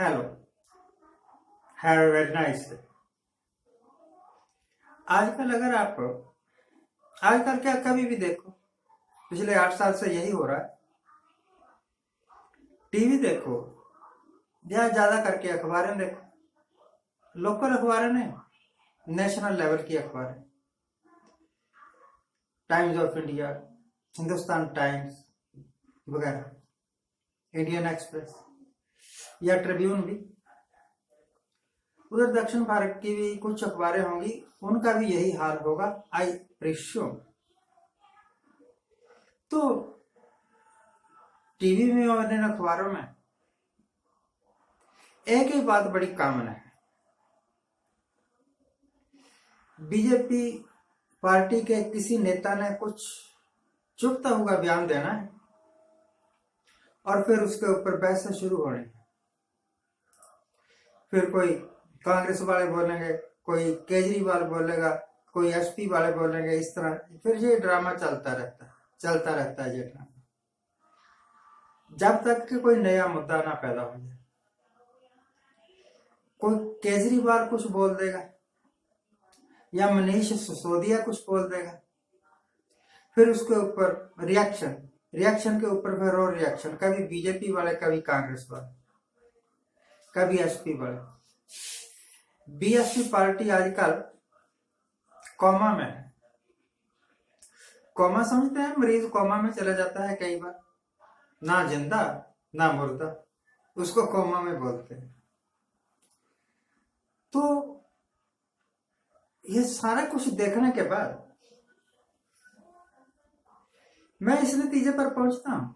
Hello, have a very nice day. आजकल अगर आप आजकल क्या कभी भी देखो, पिछले 8 साल से यही हो रहा है। टीवी देखो या ज्यादा करके अखबारें देखो, लोकल अखबारें नहीं, नेशनल लेवल की अखबारें। Times of India, Hindustan times वगैरह, इंडियन एक्सप्रेस या ट्रिब्यून भी। उधर दक्षिण भारत की भी कुछ अखबारें होंगी, उनका भी यही हाल होगा, आई प्रिश्योम। तो टीवी में और इन अखबारों में एक ही बात बड़ी कॉमन है। बीजेपी पार्टी के किसी नेता ने कुछ चुभता हुआ बयान देना है और फिर उसके ऊपर बहस शुरू होनी है। फिर कोई कांग्रेस वाले बोलेंगे, कोई केजरीवाल बोलेगा, कोई एसपी वाले बोलेंगे, इस तरह फिर ये ड्रामा चलता रहता है ये ड्रामा, जब तक कि कोई नया मुद्दा ना पैदा हो जाए। कोई केजरीवाल कुछ बोल देगा या मनीष सिसोदिया कुछ बोल देगा, फिर उसके ऊपर रिएक्शन के ऊपर फिर और रिएक्शन, कभी बीजेपी वाले, कभी कांग्रेस वाले, कभी एसपी वाले। बीएसपी पार्टी आजकल कोमा में है। कोमा समझते हैं, मरीज कोमा में चला जाता है कई बार, ना जिंदा ना मुर्दा, उसको कोमा में बोलते हैं। तो ये सारा कुछ देखने के बाद मैं इस नतीजे पर पहुंचता हूं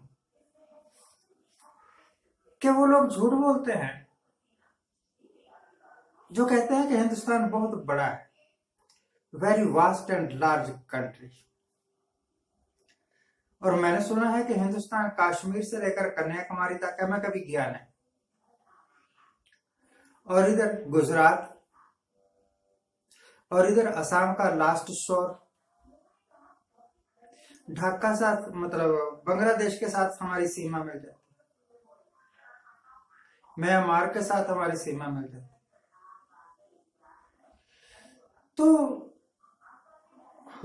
कि वो लोग झूठ बोलते हैं जो कहते हैं कि हिंदुस्तान बहुत बड़ा है, very vast and large country. और मैंने सुना है कि हिंदुस्तान कश्मीर से लेकर कन्याकुमारी तक है, मैं कभी गया नहीं। और इधर गुजरात और इधर असम का लास्ट शोर, ढाका साथ मतलब बांग्लादेश के साथ हमारी सीमा मिल जाती, म्यांमार के साथ हमारी सीमा मिल जाती। तो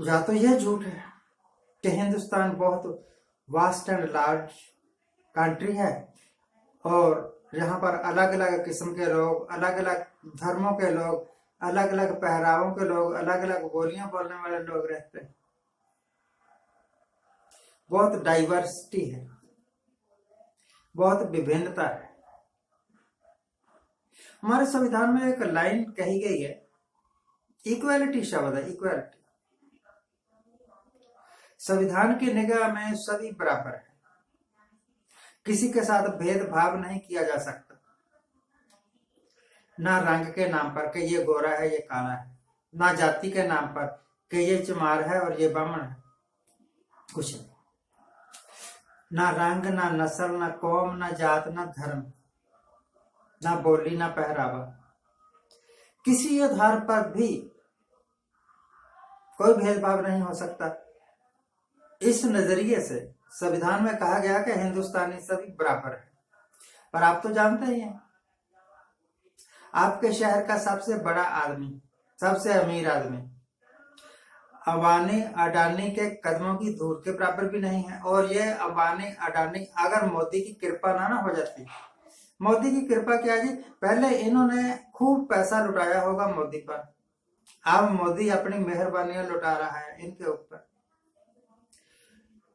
या तो यह झूठ है कि हिंदुस्तान बहुत वास्ट एंड लार्ज कंट्री है और यहाँ पर अलग अलग किस्म के लोग, अलग अलग धर्मों के लोग, अलग अलग पहरावों के लोग, अलग अलग बोलियां बोलने वाले लोग रहते हैं, बहुत डाइवर्सिटी है, बहुत विभिन्नता है। हमारे संविधान में एक लाइन कही गई है, इक्वालिटी शब्द है, इक्वालिटी। संविधान की निगाह में सभी बराबर है, किसी के साथ भेदभाव नहीं किया जा सकता, ना रंग के नाम पर कि ये गोरा है ये काला है, ना जाति के नाम पर कि ये चमार है और ये ब्राह्मण है, कुछ नहीं। ना रंग, ना नस्ल, ना कौम, ना जात, ना धर्म, ना बोली, ना पहरावा, किसी आधार पर भी कोई भेदभाव नहीं हो सकता। इस नजरिए से संविधान में कहा गया कि हिंदुस्तानी सभी बराबर है। पर आप तो जानते ही हैं, आपके शहर का सबसे बड़ा आदमी, सबसे अमीर आदमी अंबानी अडानी के कदमों की धूल के बराबर भी नहीं है। और ये अंबानी अडानी अगर मोदी की कृपा ना हो जाती, मोदी की कृपा क्या जी, पहले इन्होंने खूब पैसा लुटाया होगा मोदी पर, अब मोदी अपनी मेहरबानियां लुटा रहा है इनके ऊपर।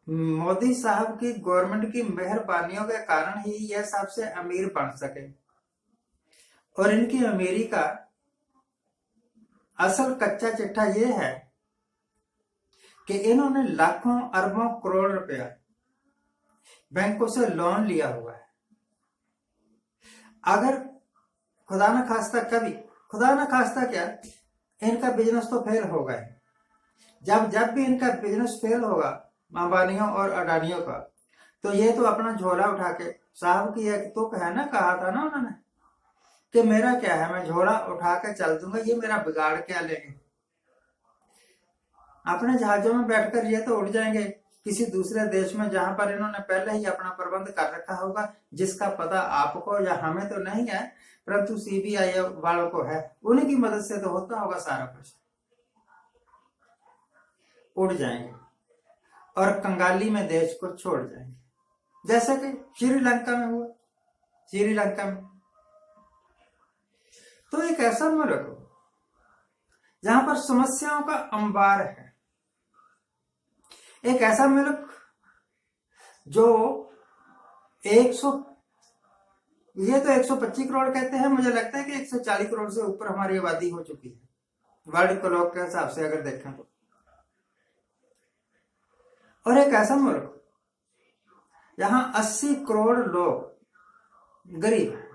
मोदी साहब की गवर्नमेंट की मेहरबानियों के कारण ही यह सबसे अमीर बन सके। और इनकी अमीरी का असल कच्चा चिट्ठा यह है कि इन्होंने लाखों अरबों करोड़ रुपया बैंकों से लोन लिया हुआ है। अगर खुदा न खास्ता कभी, खुदा न खास्ता क्या, इनका बिजनेस तो फेल होगा ही। जब भी इनका बिजनेस फेल होगा अंबानियों और अडानियों का, तो ये तो अपना झोला उठा के, साहब की एक तुक है ना, कहा था ना उन्होंने कि मेरा क्या है, मैं झोला उठा के चल दूंगा, ये मेरा बिगाड़ क्या लेंगे। अपने जहाजों में बैठकर ये तो उड़ जाएंगे किसी दूसरे देश में, जहां पर इन्होंने पहले ही अपना प्रबंध कर रखा होगा, जिसका पता आपको या हमें तो नहीं है, परंतु सीबीआई वालों को है। उन्हीं की मदद से तो होता होगा सारा कुछ। उड़ जाएंगे और कंगाली में देश को छोड़ जाएंगे, जैसा कि श्रीलंका में हुआ। श्रीलंका में तो एक ऐसा मुल्क हो जहां पर समस्याओं का अंबार है, एक ऐसा मुल्क जो 100 ये तो 125 करोड़ कहते हैं, मुझे लगता है कि 140 करोड़ से ऊपर हमारी आबादी हो चुकी है वर्ल्ड क्लॉक के हिसाब से अगर देखें तो। और एक ऐसा मुल्क जहां 80 करोड़ लोग गरीब हैं,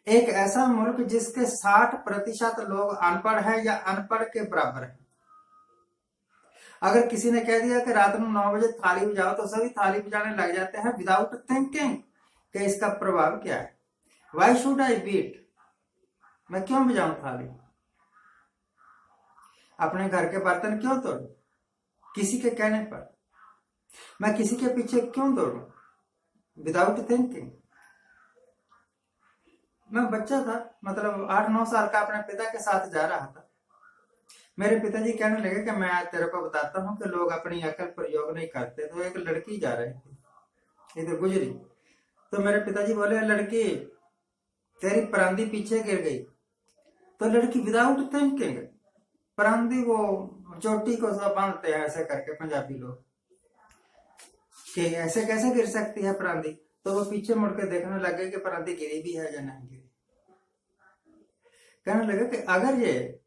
एक ऐसा मुल्क जिसके 60% लोग अनपढ़ है या अनपढ़ के बराबर है। अगर किसी ने कह दिया कि रात में 9 बजे थाली बजाओ तो सभी थाली बजाने लग जाते हैं विदाउट थिंकिंग कि इसका प्रभाव क्या है। वाई शुड आई बीट, मैं क्यों बजाऊं थाली, अपने घर के बर्तन क्यों तोड़ूं किसी के कहने पर, मैं किसी के पीछे क्यों दौड़ूं विदाउट थिंकिंग। मैं बच्चा था, मतलब 8-9 साल का, अपने पिता के साथ जा रहा था। मेरे पिताजी कहने लगे कि मैं आज तेरे को बताता हूँ कि लोग अपनी अकल प्रयोग नहीं करते। तो एक लड़की जा रही थी, इधर गुजरी, तो मेरे पिताजी बोले, लड़की तेरी परांदी पीछे गिर गई। तो लड़की विदाउट थिंकिंग परांदी, वो चोटी को सब बांधते हैं ऐसे करके पंजाबी लोग, कि ऐसे कैसे गिर सकती है परांदी। तो वो पीछे मुड़ के देखने लगे कि परांदी गिरी भी है या नहीं गिरी। कहने लगे कि अगर ये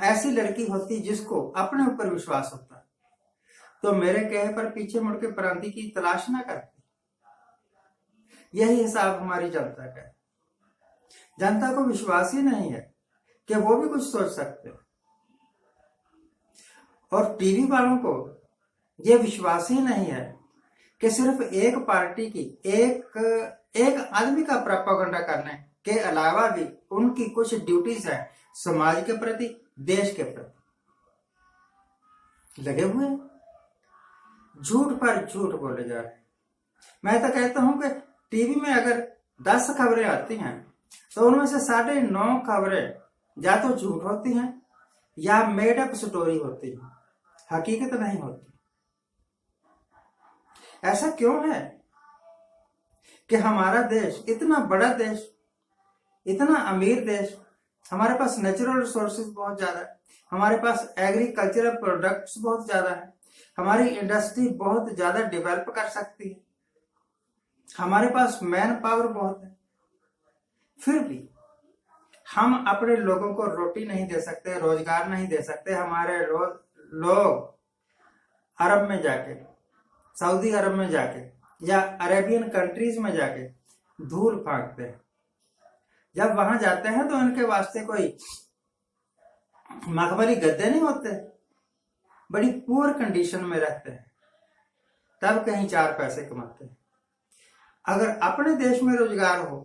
ऐसी लड़की होती जिसको अपने ऊपर विश्वास होता, तो मेरे कहे पर पीछे मुड़ के परांदी की तलाश ना करती। यही हिसाब हमारी जनता का है। जनता को विश्वास ही नहीं है कि वो भी कुछ सोच सकते, और टीवी वालों को ये विश्वास ही नहीं है कि सिर्फ एक पार्टी की, एक आदमी का प्रोपेगेंडा करने के अलावा भी उनकी कुछ ड्यूटीज है समाज के प्रति, देश के प्रति। लगे हुए झूठ पर झूठ बोले जा रहे हैं। मैं तो कहता हूं कि टीवी में अगर 10 खबरें आती हैं तो उनमें से 9.5 खबरें या तो झूठ होती हैं या मेड अप स्टोरी होती है, हकीकत नहीं होती। ऐसा क्यों है कि हमारा देश, इतना बड़ा देश, इतना अमीर देश, हमारे पास नेचुरल रिसोर्सेज बहुत ज्यादा है, हमारे पास एग्रीकल्चरल प्रोडक्ट्स बहुत ज्यादा है, हमारी इंडस्ट्री बहुत ज्यादा डेवलप कर सकती है, हमारे पास मैन पावर बहुत है, फिर भी हम अपने लोगों को रोटी नहीं दे सकते, रोजगार नहीं दे सकते। हमारे लोग अरब में जाके, सऊदी अरब में जाके या अरेबियन कंट्रीज में जाके धूल फांकते हैं। जब वहां जाते हैं तो उनके वास्ते कोई मखमली गद्दे नहीं होते, बड़ी पुअर कंडीशन में रहते हैं, तब कहीं 4 पैसे कमाते हैं। अगर अपने देश में रोजगार हो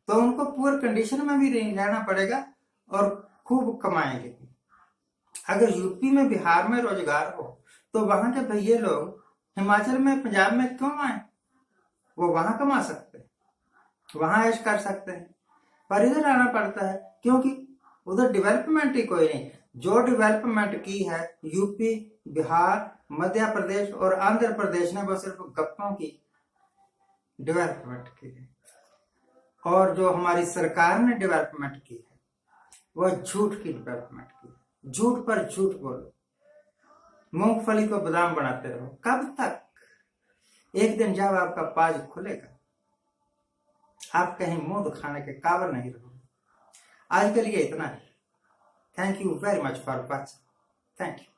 तो उनको पुअर कंडीशन में भी रहना पड़ेगा और खूब कमाएंगे। अगर यूपी में, बिहार में रोजगार हो तो वहां के भैया लोग हिमाचल में, पंजाब में क्यों आए? वो वहां कमा सकते हैं, वहां ऐश कर सकते हैं, पर इधर आना पड़ता है क्योंकि उधर डेवलपमेंट ही कोई नहीं। जो डेवलपमेंट की है यूपी, बिहार, मध्य प्रदेश और आंध्र प्रदेश ने, वो सिर्फ गप्पों की डेवलपमेंट की है। और जो हमारी सरकार ने डेवलपमेंट की है वह झूठ की डेवलपमेंट की है। झूठ पर झूठ बोलो, मूंगफली को बादाम बनाते रहो, कब तक? एक दिन जब आपका पाज खुलेगा, आप कहीं मुंह दिखाने के काबिल नहीं रहोगे। आज के लिए इतना ही। Thank you very much for watching. Thank you.